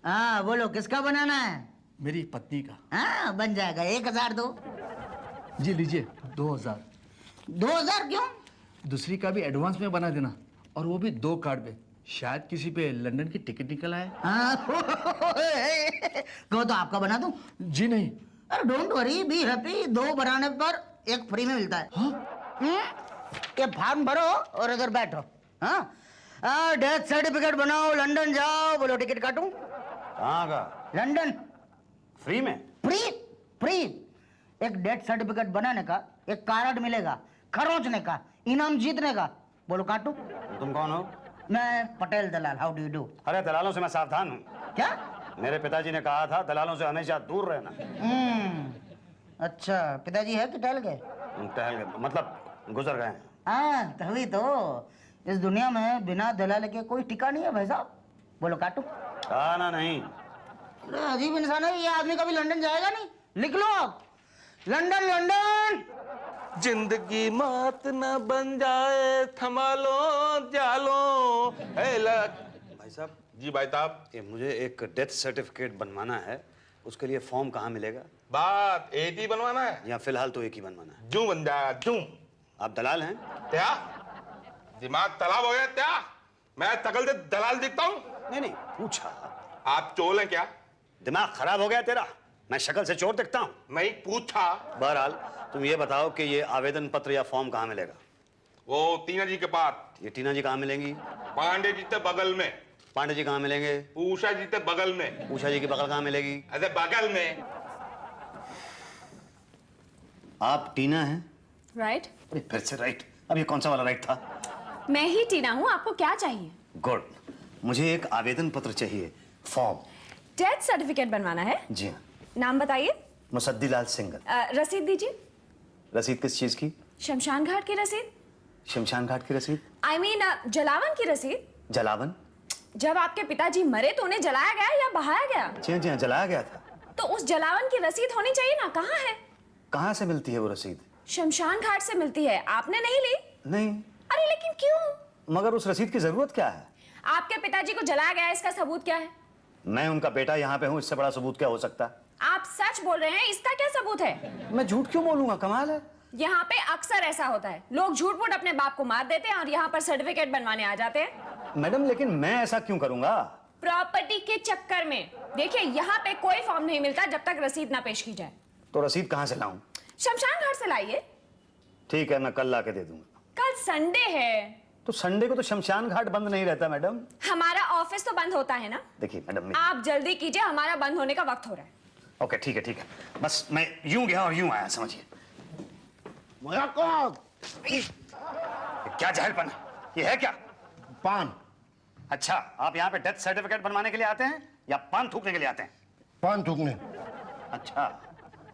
हाँ बोलो, किसका बनाना है? मेरी पत्नी का। हाँ बन जाएगा। 1000 दो। जी लीजिए 2000। 2000 क्यों? दूसरी का भी एडवांस में बना देना, और वो भी 2 कार्ड पे। शायद किसी पे लंदन की टिकट निकल आए। हाँ कहो तो आपका बना दूं? जी नहीं। अरे डोंट वरी, बी हैप्पी। 2 बनाने पर 1 फ्री में मिलता है। हाँ? ये फॉर्म भरो और इधर बैठो। हाँ डेथ सर्टिफिकेट बनाओ, लंदन जाओ। बोलो टिकट काटूं? कहाँ का? लंदन। फ्री में? Free free. एक डेथ सर्टिफिकेट बनाने का 1 कार्ड मिलेगा, खरोंचने का, इनाम जीतने का। बोलो काटू? तुम कौन हो? मैं Patel Dalal. How do you do? अरे दलालों से मैं सावधान हूँ। क्या? मेरे पिताजी ने कहा था दलालों से हमेशा दूर रहना। अच्छा, पिताजी है कि टहल गए? टहल गए मतलब गुजर गए हैं। हाँ तभी तो। इस दुनिया में बिना दलाल के कोई टिका नहीं है भाई साहब। बोलो काटू? ना नहीं। अरे अजीब इंसान है ये आदमी। कभी लंदन जाएगा नहीं। लिख लो आप, लंदन लंदन। जिंदगी मौत न बन जाए, थमा लो जालो। भाई साहब। जी भाई साहब। ये मुझे एक डेथ सर्टिफिकेट बनवाना है, उसके लिए फॉर्म कहाँ मिलेगा? बात एक ही बनवाना है या फिलहाल तो एक ही बनवाना है? जू बन जाएगा जू। आप दलाल हैं? क्या दिमाग तालाब हो गया क्या? मैं तकल से दलाल दिखता हूँ? नहीं नहीं, पूछा। आप चोर हैं क्या? दिमाग खराब हो गया तेरा? मैं शक्ल से चोर दिखता हूँ? नहीं पूछा। बहरहाल तुम ये बताओ कि ये आवेदन पत्र या फॉर्म कहाँ मिलेगा? वो टीना जी के पास। ये टीना जी कहाँ मिलेंगी? पांडे जी के बगल में। पांडे जी कहाँ मिलेंगे? उषा जी के बगल में। उषा जी की बगल कहाँ मिलेगी? ऐसे बगल में। आप टीना हैं? राइट। अरे फिर से राइट। अब ये कौन सा वाला राइट था? मैं ही टीना हूँ, आपको क्या चाहिए? गुड। मुझे एक आवेदन पत्र चाहिए, फॉर्म। डेथ सर्टिफिकेट बनवाना है? जी हाँ। नाम बताइए। मुसद्दीलाल सिंघल। रसीद दीजिए। रसीद किस चीज की? शमशान घाट की रसीद। शमशान घाट की रसीद? I mean, जलावन की रसीद। जलावन? जब आपके पिताजी मरे तो उन्हें जलाया गया या बहाया गया? जी हाँ, जलाया गया था। तो उस जलावन की रसीद होनी चाहिए ना। कहाँ है? कहाँ से मिलती है वो रसीद? शमशान घाट से मिलती है। आपने नहीं ली? नहीं। अरे लेकिन क्यों? मगर उस रसीद की जरूरत क्या है? आपके पिताजी को जलाया गया, इसका सबूत क्या है? मैं उनका बेटा यहाँ पे हूँ, इससे बड़ा सबूत क्या हो सकता है? आप सच बोल रहे हैं, इसका क्या सबूत है? मैं झूठ क्यों बोलूंगा? कमाल है। यहाँ पे अक्सर ऐसा होता है, लोग झूठ मूठ अपने बाप को मार देते हैं और यहाँ पर सर्टिफिकेट बनवाने आ जाते हैं। मैडम लेकिन मैं ऐसा क्यों करूंगा? प्रॉपर्टी के चक्कर में। देखिए यहाँ पे कोई फॉर्म नहीं मिलता जब तक रसीद ना पेश की जाए। तो रसीद कहाँ से लाऊं? शमशान घाट से लाइए। ठीक है, मैं कल ला के दे दूंगा। कल संडे है। तो संडे को तो शमशान घाट बंद नहीं रहता मैडम। हमारा ऑफिस तो बंद होता है ना। देखिए मैडम, आप जल्दी कीजिए, हमारा बंद होने का वक्त हो रहा है। ओके ठीक है ठीक है। बस मैं यूं गया और यूं आया, समझिए। क्या जहलपन है? ये है क्या? पान। अच्छा, आप यहाँ पे डेथ सर्टिफिकेट बनवाने के लिए आते हैं या पान थूकने के लिए आते हैं? पान थूकने। अच्छा,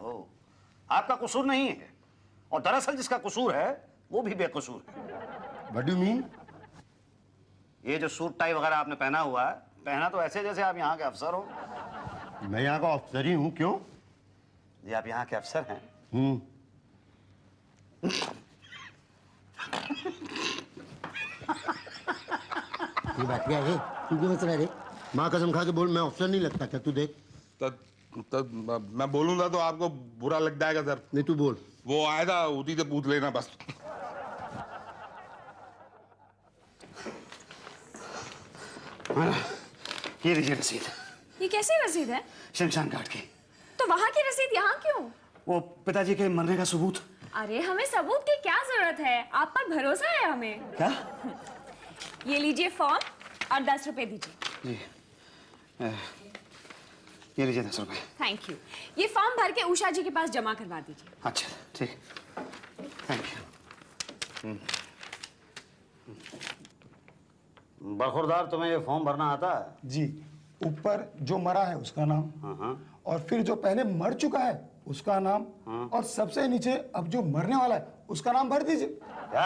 ओ, आपका कसूर नहीं है, और दरअसल जिसका कसूर है वो भी बेकसूर है। What do you mean? ये जो सूट टाई वगैरह आपने पहना हुआ है, पहना तो ऐसे जैसे आप यहाँ के अफसर हो। मैं यहाँ का अफसर ही हूँ। क्यों? जी आप यहाँ के अफसर हैं। ये बैठ गया है। तू क्यों हंस रहा है रे? माँ कसम खा के बोल, मैं अफसर नहीं लगता क्या? तू देख। तब मैं बोलूंगा तो आपको बुरा लग जाएगा सर। नहीं तू बोल। वो आया था, उसी से पूछ लेना बस। ये लीजिए रसीद। ये कैसी रसीद है? शमशान घाट की। तो वहाँ की रसीद यहाँ क्यों? वो पिताजी के मरने का सबूत। अरे हमें सबूत की क्या जरूरत है, आप पर भरोसा है हमें। क्या? ये लीजिए फॉर्म और 10 रुपए दीजिए। जी ये लीजिए 10 रुपए। Thank you. ये फॉर्म भर के उषा जी के पास जमा करवा दीजिए। अच्छा ठीक, थैंक यू। बरखुरदार, तुम्हें ये फॉर्म भरना आता है? जी। ऊपर जो मरा है उसका नाम, और फिर जो पहले मर चुका है उसका नाम, और सबसे नीचे अब जो मरने वाला है उसका नाम भर दीजिए। क्या?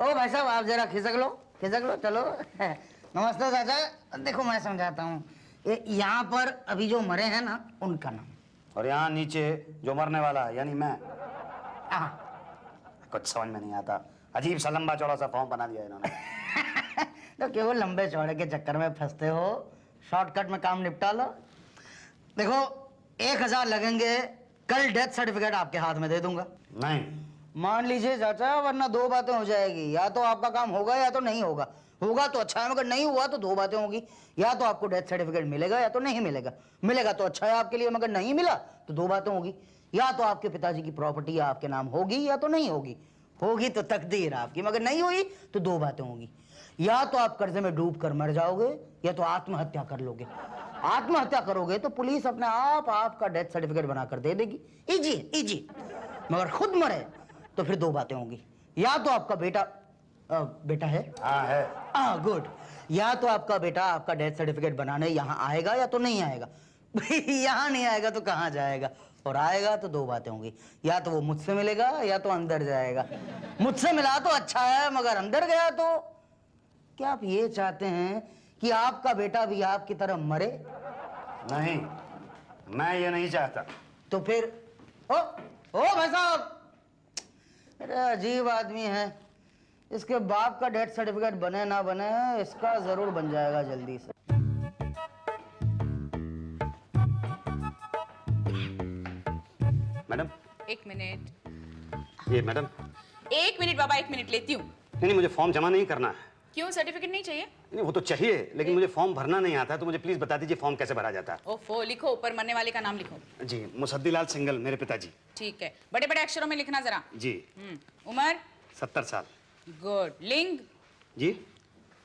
ओ भाई साहब आप जरा खिसक लो चलो। नमस्ते चाचा। देखो मैं समझाता हूँ। यहाँ पर अभी जो मरे हैं ना उनका नाम, और यहाँ नीचे जो मरने वाला है यानी मैं। हाँ। कुछ समझ में नहीं आता, अजीब सा लंबा चौड़ा सा फॉर्म बना दिया इन्होंने। तो केवल लंबे चौड़े के चक्कर में फंसते हो। शॉर्टकट में काम निपटा लो। देखो 1000 लगेंगे, कल डेथ सर्टिफिकेट आपके हाथ में दे दूंगा। नहीं। मान लीजिए चाचा, वरना दो बातें हो जाएगी, या तो आपका काम होगा या तो नहीं होगा। होगा तो अच्छा है, मगर नहीं हुआ तो दो बातें होगी, या तो आपको डेथ सर्टिफिकेट मिलेगा या तो नहीं मिलेगा। मिलेगा तो अच्छा है आपके लिए, मगर नहीं मिला तो दो बातें होगी, या तो आपके पिताजी की प्रॉपर्टी आपके नाम होगी या तो नहीं होगी। होगी तो तकदीर आपकी, मगर नहीं हुई तो दो बातें होगी, या तो आप कर्जे में डूब कर मर जाओगे या तो आत्महत्या कर लोगे। आत्महत्या करोगे तो पुलिस अपने आप आपका डेथ सर्टिफिकेट बनाकर दे देगी। Easy easy. मगर खुद मरे तो फिर दो बातें होंगी, या तो आपका बेटा है, हाँ है। गुड, या तो आपका बेटा आपका डेथ सर्टिफिकेट बनाने यहाँ आएगा या तो नहीं आएगा। यहाँ नहीं आएगा तो कहाँ जाएगा, और आएगा तो दो बातें होंगी, या तो वो मुझसे मिलेगा या तो अंदर जाएगा। मुझसे मिला तो अच्छा है, मगर अंदर गया तो क्या आप ये चाहते हैं कि आपका बेटा भी आपकी तरह मरे? नहीं, मैं ये नहीं चाहता। तो फिर ओ भाई साहब, अरे अजीब आदमी है। इसके बाप का डेथ सर्टिफिकेट बने ना बने, इसका जरूर बन जाएगा जल्दी से। मैडम, एक मिनट, ये मैडम। एक मिनट बाबा, एक मिनट लेती हूँ। नहीं, मुझे फॉर्म जमा नहीं करना है। क्यों, सर्टिफिकेट नहीं चाहिए? नहीं, वो तो चाहिए, लेकिन मुझे फॉर्म भरना नहीं आता है, तो मुझे प्लीज बता दीजिए फॉर्म कैसे भरा जाता है। ओफो, लिखो, ऊपर मरने वाले का नाम लिखो। जी, मुसद्दीलाल सिंगल, मेरे पिताजी। ठीक है, बड़े बड़े अक्षरों में लिखना जरा। जी। उम्र? 70 साल। गुड। लिंग? जी।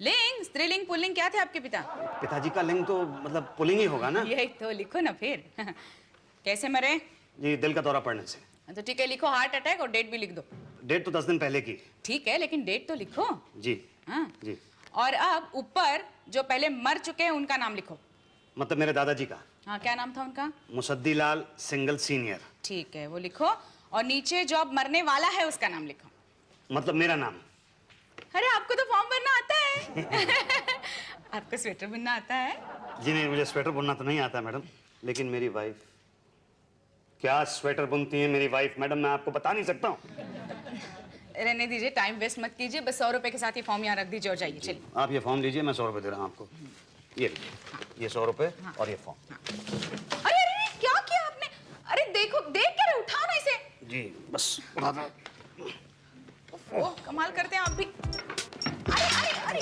लिंग, स्त्रीलिंग पुल्लिंग क्या थे आपके पिता? पिताजी का लिंग तो मतलब पुलिंग ही होगा ना। यही तो लिखो ना फिर। कैसे मरे? जी, दिल का दौरा पड़ने से। तो ठीक है, लिखो हार्ट अटैक, और डेट भी लिख दो। डेट तो 10 दिन पहले की। ठीक है, लेकिन डेट तो लिखो। जी। हाँ जी। और अब ऊपर जो पहले मर चुके हैं उनका नाम लिखो। मतलब मेरे दादाजी का। हाँ, क्या नाम था उनका? Musaddilal single senior. ठीक है, वो लिखो। और नीचे जो अब मरने वाला है उसका नाम लिखो। मतलब मेरा नाम। अरे आपको तो फॉर्म भरना आता है। आपको स्वेटर बुनना आता है? जी नहीं, मुझे स्वेटर बुनना तो नहीं आता मैडम, लेकिन मेरी वाइफ क्या स्वेटर बुनती है मेरी वाइफ मैडम, मैं आपको बता नहीं सकता हूँ। रहने दीजिए, टाइम वेस्ट मत कीजिए, बस 100 रुपए के साथ ये फॉर्म यहाँ रख दीजिए और जाइए। चलिए, आप ये फॉर्म लीजिए, मैं 100 रुपये दे रहा हूँ आपको। ये लीजिए, ये 100 रुपये और ये फॉर्म। अरे अरे क्या किया आपने? अरे देखो, देख क्या रहे, उठाओ ना इसे। जी बस उठा दो। ओह, कमाल करते हैं आप भी। अरे अरे अरे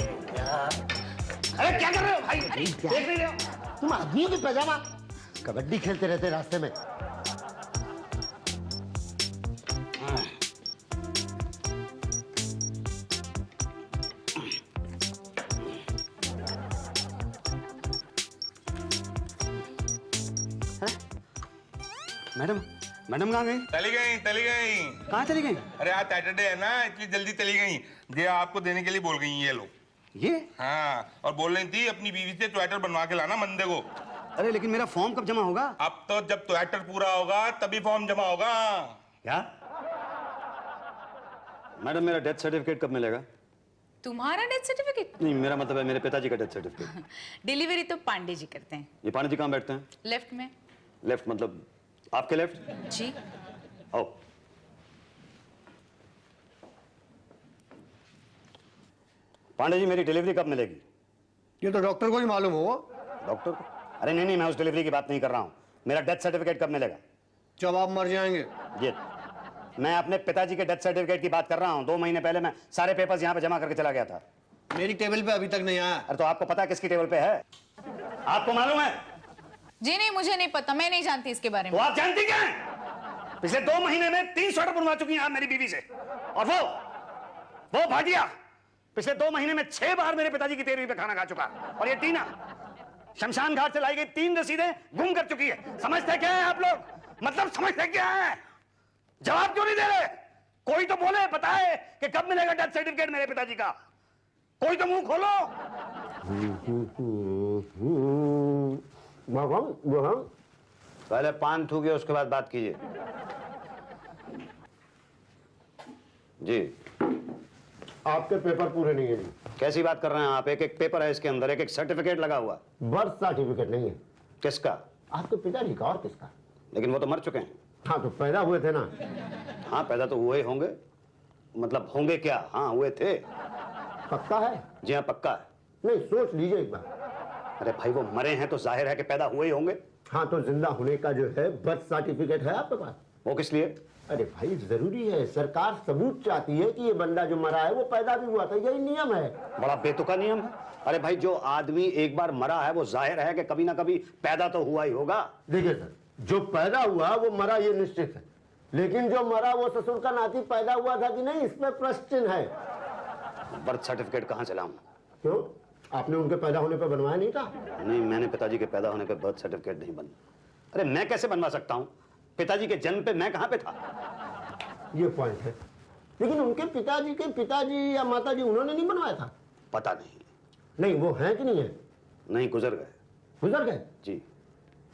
अरे क्या कर रहे हो भाई? देख नहीं रहे हो? तुम आदमी की पैजामा कबड्डी खेलते रहते रास्ते में। मैडम, मैडम कहाँ गई? चली गई, चली गई। कहाँ चली गई? अरे आज सैटरडे है ना, इसलिए जल्दी चली गई। ये आपको देने के लिए बोल गई ये लो। ये? हाँ, और बोल रही थी अपनी बीवी से स्वेटर बनवा के लाना मंदे को। अरे लेकिन मेरा फॉर्म कब जमा होगा? अब तो जब स्वेटर पूरा होगा तभी फॉर्म जमा होगा। क्या? मैडम मेरा डेथ सर्टिफिकेट कब मिलेगा? तुम्हारा डेथ सर्टिफिकेट? नहीं, मेरा मतलब है मेरे पिताजी का डेथ सर्टिफिकेट। डिलीवरी तो पांडे जी करते हैं। ये पांडे जी कहाँ बैठते हैं? लेफ्ट में। लेफ्ट मतलब आपके लेफ्ट? जी। आओ। पांडे जी मेरी डिलीवरी कब मिलेगी? ये तो डॉक्टर को ही मालूम हो। डॉक्टर को? अरे नहीं नहीं, मैं उस डिलीवरी की बात नहीं कर रहा हूँ। मेरा डेथ सर्टिफिकेट कब मिलेगा? जब आप मर जाएंगे। ये मैं अपने पिताजी के डेथ सर्टिफिकेट की बात कर रहा हूँ। 2 महीने पहले मैं सारे पेपर्स यहाँ पे जमा करके चला गया था। मेरी टेबल पे अभी तक नहीं आया। अरे तो आपको पता है किसकी टेबल पे है? आपको मालूम है? जी नहीं, मुझे नहीं पता, मैं नहीं जानती इसके बारे तो में। आप जानती क्या है? पिछले 2 महीने में 3 स्वेटर बनवा चुकी हैं आप मेरी बीवी से, और वो भाटिया पिछले 2 महीने में 6 बार मेरे पिताजी की तेरहवीं पे खाना खा चुका। और ये टीना शमशान घाट से लाई गई 3 रसीदें गुम कर चुकी है। समझते क्या है आप लोग? मतलब समझते क्या है? जवाब क्यों नहीं दे रहे? कोई तो बोले, बताए कि कब मिलेगा डेथ सर्टिफिकेट मेरे पिताजी का। कोई तो मुंह खोलो। पहले पान थूकिए, उसके बाद बात कीजिए। जी आपके पेपर पूरे नहीं है। कैसी बात कर रहे हैं आप? एक एक पेपर है इसके अंदर, एक एक सर्टिफिकेट लगा हुआ। बर्थ सर्टिफिकेट नहीं है। किसका? आपके पिताजी का। और किसका? लेकिन वो तो मर चुके हैं। हाँ, तो पैदा हुए थे ना। हाँ, पैदा तो हुए होंगे, मतलब होंगे क्या? हाँ, हुए थे। पक्का है? जी हाँ, पक्का है। नहीं, सोच लीजिए एक बार। अरे भाई वो मरे हैं तो जाहिर है कि पैदा हुए ही होंगे। हाँ तो जिंदा होने का जो है बर्थ सर्टिफिकेट है आपके पास? वो किस लिए? अरे भाई जरूरी है, सरकार सबूत चाहती है कि ये बंदा जो मरा है वो पैदा भी हुआ था, यही नियम है। बड़ा बेतुका नियम है। अरे भाई जो आदमी एक बार मरा है वो जाहिर है कि कभी ना कभी पैदा तो हुआ ही होगा। देखिए सर, जो पैदा हुआ वो मरा ये निश्चित है, लेकिन जो मरा वो ससुर का नाती पैदा हुआ था कि नहीं, इसमें प्रश्न चिन्ह है। बर्थ सर्टिफिकेट कहाँ से लाऊं? क्यों, आपने उनके पैदा होने पर बनवाया नहीं था? नहीं, मैंने पिताजी के पैदा होने पे बर्थ सर्टिफिकेट नहीं बना। अरे मैं कैसे बनवा सकता हूँ? पिताजी के जन्म पे मैं कहाँ पे था? ये पॉइंट है, लेकिन उनके पिताजी के पिताजी या माताजी उन्होंने नहीं बनवाया था? पता नहीं। नहीं, वो है कि नहीं है? नहीं, गुजर गए। गुजर गए? जी।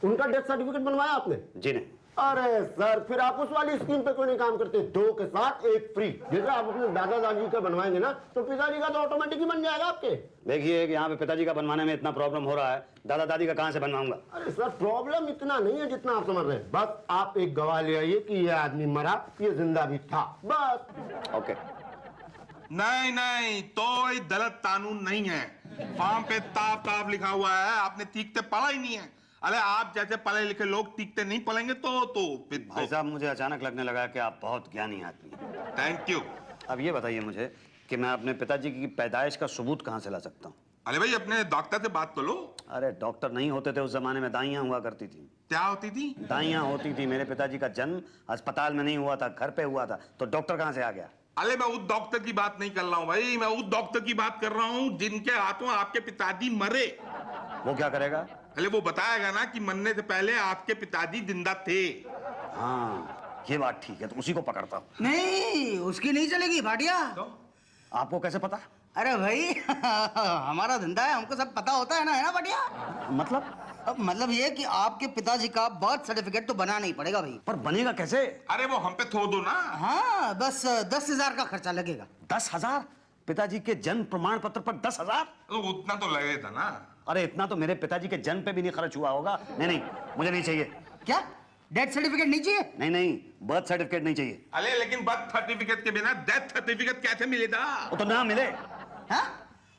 उनका डेथ सर्टिफिकेट बनवाया आपने? जी नहीं। अरे सर, फिर आप उस वाली स्कीम पे क्यों नहीं काम करते, 2 के साथ 1 फ्री? जैसे आप अपने दादा दादी का बनवाएंगे ना तो पिताजी का तो ऑटोमेटिक ही बन जाएगा आपके। देखिए कि यहाँ पे पिताजी का बनवाने में इतना प्रॉब्लम हो रहा है, दादा दादी का कहाँ से बनवाऊंगा? अरे सर, प्रॉब्लम इतना नहीं है जितना आप समझ रहे हैं। बस आप एक गवाह ले आइए कि ये आदमी मरा, ये जिंदा भी था, बस। ओके। नहीं नहीं, तो ये गलत कानून नहीं है। फॉर्म पे ताप ताप लिखा हुआ है, आपने ठीक से पढ़ा ही नहीं है। अरे आप जैसे पढ़े लिखे लोग टीकते नहीं पढ़ेंगे तो फिर तो। भाई साहब मुझे अचानक लगने लगा कि आप बहुत ज्ञानी आदमी हैं। Thank you. अब ये बताइए मुझे कि मैं अपने पिताजी की पैदाइश का सबूत कहाँ से ला सकता हूँ? अरे भाई अपने डॉक्टर से बात तो लो। अरे डॉक्टर नहीं होते थे उस जमाने में, दाइयाँ हुआ करती थी। क्या होती थी? दाइयाँ होती थी। मेरे पिताजी का जन्म अस्पताल में नहीं हुआ था, घर पे हुआ था, तो डॉक्टर कहाँ से आ गया? अरे मैं उस डॉक्टर की बात नहीं कर रहा हूँ भाई, मैं उस डॉक्टर की बात कर रहा हूँ जिनके हाथों आपके पिताजी मरे। वो क्या करेगा? अरे वो बताएगा ना कि मरने से पहले आपके पिताजी जिंदा थे। हाँ ये बात ठीक है, तो उसी को पकड़ता हूँ। नहीं, उसकी नहीं चलेगी भाटिया। आपको कैसे पता? अरे भाई हमारा धंधा है, हमको सब पता होता है ना भाटिया। मतलब ये कि आपके पिताजी का बर्थ सर्टिफिकेट तो बना नहीं पड़ेगा भाई। पर बनेगा कैसे? अरे वो हम पे थोड़ दो ना। हाँ, बस 10,000 का खर्चा लगेगा। 10,000? पिताजी के जन्म प्रमाण पत्र पर 10,000? तो उतना तो लगेगा ना। अरे इतना तो मेरे पिताजी के जन्म पे भी नहीं खर्च हुआ होगा। नहीं, मुझे नहीं चाहिए। क्या डेथ सर्टिफिकेट नहीं चाहिए? नहीं, बर्थ सर्टिफिकेट नहीं चाहिए। अरे लेकिन बर्थ सर्टिफिकेट के बिना डेथ सर्टिफिकेट कैसे मिलेगा? वो तो ना मिले। हाँ?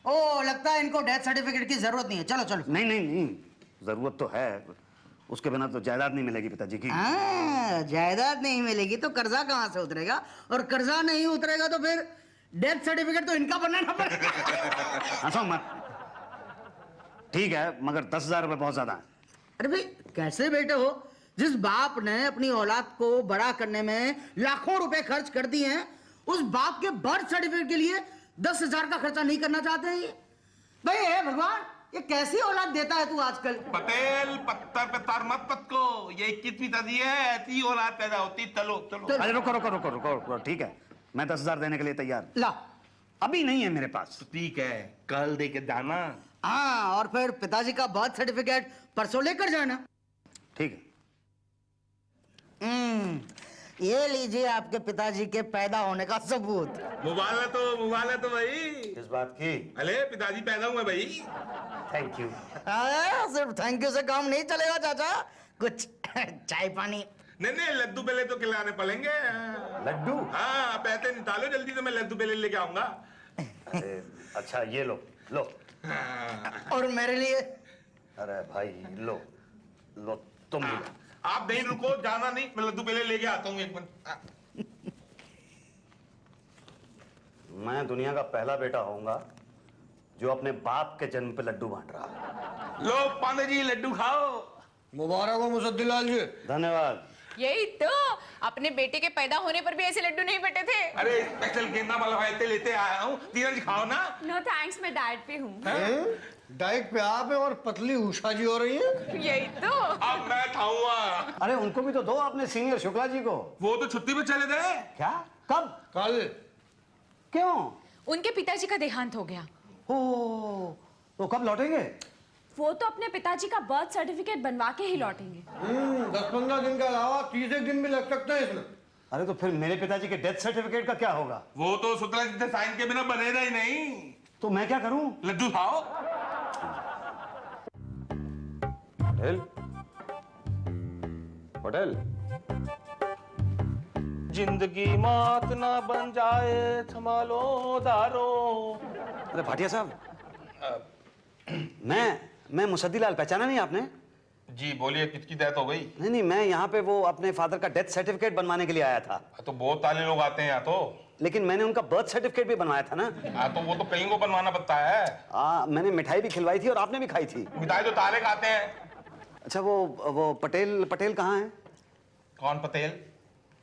ओ, लगता है इनको डेथ सर्टिफिकेट की जरूरत नहीं है। चलो। नहीं, जरूरत तो है, उसके बिना तो जायदाद नहीं मिलेगी पिताजी की। हाँ, जायदाद नहीं मिलेगी तो कर्जा कहाँ से उतरेगा, और कर्जा नहीं उतरेगा तो फिर डेथ सर्टिफिकेट तो इनका बनाना पड़ेगा। हंसो मत। ठीक है, मगर 10,000 रुपए बहुत ज्यादा है। अरे भाई कैसे बेटे हो, जिस बाप ने अपनी औलाद को बड़ा करने में लाखों रुपए खर्च कर दिए हैं, उस बाप के बर्थ सर्टिफिकेट के लिए 10,000 का खर्चा नहीं करना चाहते हैं ये? भाई हे भगवान, ये कैसी औलाद देता है तू आजकल? पटेल पत्थर पे तार मत पटको, ये 21वीं सदी है, ऐसी औलाद पैदा होती। चलो। अरे रुको, ठीक है, मैं 10,000 देने के लिए तैयार। ला। अभी नहीं है मेरे पास। ठीक है, कल दे के जाना। हाँ, और फिर पिताजी का बर्थ सर्टिफिकेट परसों लेकर जाना। ठीक है। ये लीजिए आपके पिताजी के पैदा होने का सबूत। मुबारक तो भाई। किस बात की? अरे पिताजी पैदा हुए भाई। Thank you. सिर्फ थैंक यू से काम नहीं चलेगा चाचा, कुछ चाय पानी। नहीं, लड्डू बेले तो खिलाने पड़ेंगे। लड्डू? हाँ, पैसे निकालो जल्दी से, मैं लड्डू बेले लेके आऊंगा। अच्छा ये लो। और मेरे लिए? अरे भाई लो तुम भी लो। आप नहीं रुको, जाना नहीं, मैं लड्डू बेले लेके आता हूँ 1 मिनट। मैं दुनिया का पहला बेटा होऊंगा जो अपने बाप के जन्म पे लड्डू बांट रहा है। लो पांडे जी, लड्डू खाओ। मुबारक हो मुसद्दिलाल जी। धन्यवाद। यही तो, अपने बेटे के पैदा होने पर भी ऐसे लड्डू नहीं बटे थे। अरे स्पेशल गेंदा वाला लेते आया हूँ, तीरथ जी खाओ ना। नो थैंक्स, मैं डाइट पे हूँ। डाइट पे आप है और पतली उषा जी हो रही है। यही तो। अब मैं खाऊंगा। अरे उनको भी तो दो, अपने सीनियर शुक्ला जी को। वो तो छुट्टी पे चले गए। क्या? कब? कल। क्यों? उनके पिताजी का देहांत हो गया। ओ, तो कब लौटेंगे? वो तो अपने पिताजी का बर्थ सर्टिफिकेट बनवा के ही लौटेंगे। 10-15 दिन के अलावा 30 दिन भी लग सकते हैं इसमें। अरे तो फिर मेरे पिताजी के डेथ सर्टिफिकेट का क्या होगा? वो तो शुक्ला जी से साइन के बिना बनेगा ही नहीं। तो मैं क्या करूं? लड्डू खाओ। पटेल। जिंदगी मौत ना बन जाए, संभालो दारो। अरे भाटिया साहब, मैं मैं मुसद्दीलाल, पहचाना नहीं आपने? जी बोलिए, किसकी डेथ हो गई? नहीं, मैं यहाँ पे वो अपने फादर का डेथ सर्टिफिकेट बनवाने के लिए आया था। तो बहुत सारे लोग आते हैं यहाँ तो। लेकिन मैंने उनका बर्थ सर्टिफिकेट भी बनवाया था ना। हाँ तो वो तो कहीं को बनवाना पड़ता है। मैंने मिठाई भी खिलवाई थी और आपने भी खाई थी। मिठाई तो ताले खाते हैं। अच्छा, वो पटेल कहाँ है? कौन पटेल?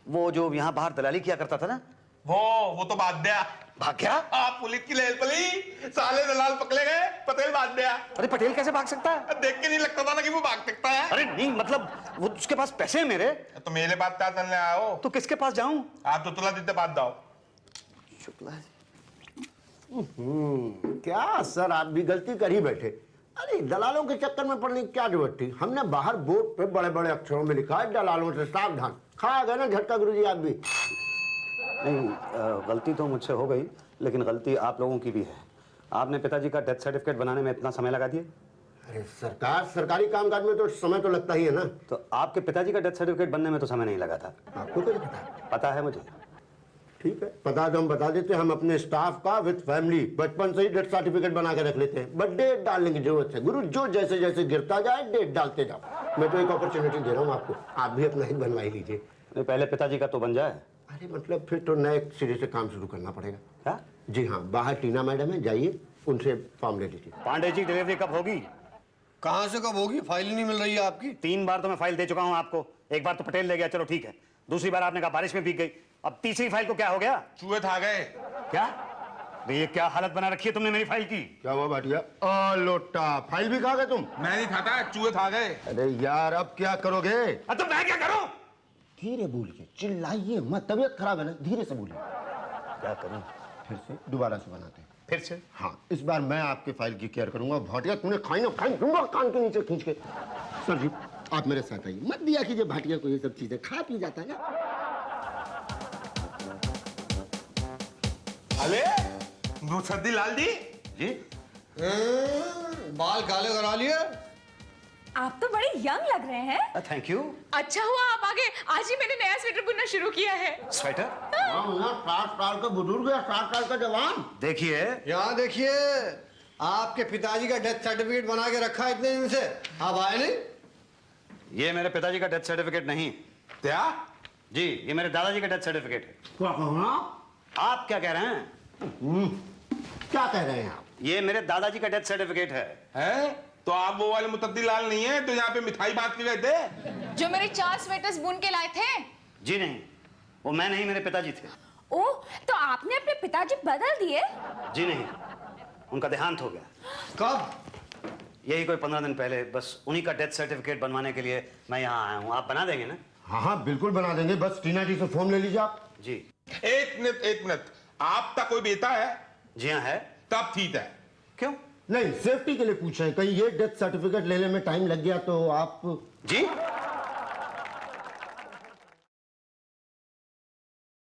वो जो यहाँ बाहर दलाली किया करता था ना। वो तो भाग गया। भाग गया? आप पुलिस की लेल पली, साले दलाल पकड़े गए, पटेल भाग गया। अरे पटेल कैसे भाग सकता है? देख के नहीं लगता था ना कि वो भाग सकता है। अरे नहीं, मतलब वो उसके पास पैसे हैं मेरे। तो मेरे पास क्या करने आए हो? तो किसके पास जाऊं? आप तो तुला देते बात जाओ। शुक्ला क्या सर, आप भी गलती कर ही बैठे। अरे दलालों के चक्कर में पड़ने की क्या जरूरत थी? हमने बाहर बोर्ड पे बड़े बड़े अक्षरों में लिखा है दलालों से सावधान। खा गए ना झटका गुरुजी आप भी। नहीं, गलती तो मुझसे हो गई, लेकिन गलती आप लोगों की भी है। आपने पिताजी का डेथ सर्टिफिकेट बनाने में इतना समय लगा दिया। अरे सरकार, सरकारी कामकाज में तो समय तो लगता ही है ना। तो आपके पिताजी का डेथ सर्टिफिकेट बनने में तो समय नहीं लगा था। आपको क्या पता? पता है मुझे। ठीक है, पता तो हम बता देते हैं। हम अपने स्टाफ का विद फैमिली बचपन से ही डेथ सर्टिफिकेट बना के रख लेते हैं। बट डेट डालने की जरूरत है गुरु, जो जैसे जैसे गिरता जाए डेट डालते जाओ। मैं तो एक अपॉर्चुनिटी दे रहा हूँ आपको, आप भी अपना ही बनवा ही लीजिए। पहले पिताजी का तो बन जाए। अरे मतलब फिर तो नए सिरे से काम शुरू करना पड़ेगा। क्या? जी हाँ, बाहर टीना मैडम है, जाइए उनसे फॉर्म ले लीजिए। पांडे जी, डिलीवरी कब होगी? कहाँ से कब होगी? फाइल ही नहीं मिल रही है आपकी। 3 बार तो मैं फाइल दे चुका हूँ आपको। एक बार तो पटेल ले गया, चलो ठीक है। दूसरी बार आपने कहा बारिश में भीग गई। अब तीसरी फाइल को क्या हो गया? चूहे खा गए। क्या? ये क्या हालत बना रखी है तुमने मेरी फाइल की? क्या हुआ भाटिया? लोटा, फाइल भी खा गए तुम? मैं नहीं खाता, चूहे खा गए। अरे यार, अब क्या करोगे? तो मैं क्या करूं? धीरे बोलिए, चिल्लाइए मत, तबीयत खराब है ना, धीरे से बोलिए। क्या करूं? फिर से दोबारा से बनाते हैं। फिर से? हाँ, इस बार मैं आपके फाइल की केयर करूंगा। भाटिया तूने खाई ना खाई दूंगा कान के नीचे खींच के। सर जी, आप मेरे साथ आइए, मत दिया कीजिए भाटिया को ये सब चीजें, खा पी जाता है ना। अरे मुसद्दीलाल जी। जी? बाल काले करा लिए। आप तो बड़े यंग लग रहे हैं। Thank you. अच्छा हुआ आप आगे, आज ही मैंने नया स्वेटर बुनना शुरू किया है। स्वेटर? 60 साल का बुजुर्ग है, 60 साल का जवान। देखिए, यहाँ देखिए, आपके पिताजी का डेथ सर्टिफिकेट बना के रखा है इतने दिन से, आप आए नहीं। ये मेरे पिताजी का डेथ सर्टिफिकेट नहीं। क्या? जी, ये मेरे दादाजी का डेथ सर्टिफिकेट है। क्या कहना? आप क्या कह रहे हैं? क्या कह रहे हैं आप? ये मेरे दादाजी का डेथ सर्टिफिकेट है। हैं? तो आप वो वाले मुसद्दीलाल नहीं है तो यहाँ पे मिठाई बांट के गए थे? जो मेरे 4 स्वेटर्स बुन के लाए थे। जी नहीं, वो मैं नहीं, मेरे पिताजी थे। ओह, तो आपने अपने पिताजी बदल दिए? जी नहीं, उनका देहांत हो गया। कब? यही कोई 15 दिन पहले। बस उन्हीं का डेथ सर्टिफिकेट बनवाने के लिए मैं यहाँ आया हूँ। आप बना देंगे ना? हाँ हाँ बिल्कुल बना देंगे, बस टीना जी से फॉर्म ले लीजिए आप। जी। एक मिनट, आपका कोई बेटा है? जी हाँ है। तब ठीक है। क्यों? नहीं, सेफ्टी के लिए पूछ रहे हैं, कहीं ये डेथ सर्टिफिकेट लेने में टाइम लग गया तो आप। जी?